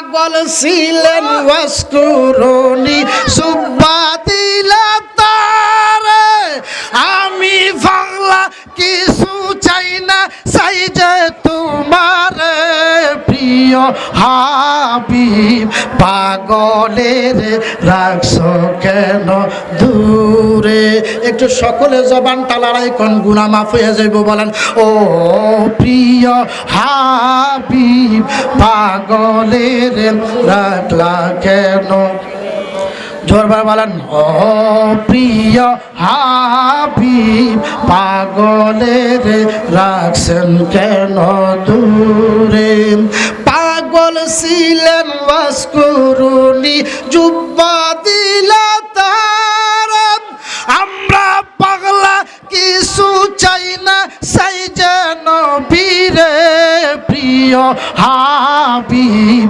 পাগল ছিলেন ওয়াসকুরুনি সুব্বা দিলা তারে আমি পাগলা কিছু চাই না চাই যে তোমারে প্রিয় হাবিব পাগলের রাখছো কেন দূরে একটু সকলে জবানটা লড়াই কোন গুনাহ মাফ হয়ে যাইব বলেন ও প্রিয় হাবিব পাগলের রাখলা কেন জোরবার বলেন ও প্রিয় হাবিব পাগলের রাখছেন কেন দূরে পাগল ছিলেন ওয়াসকুরুনি জুব্বা দিলা তার আমরা পাগলা কিছু চাই না চাই যেন বীরে প্রিয় হাবিব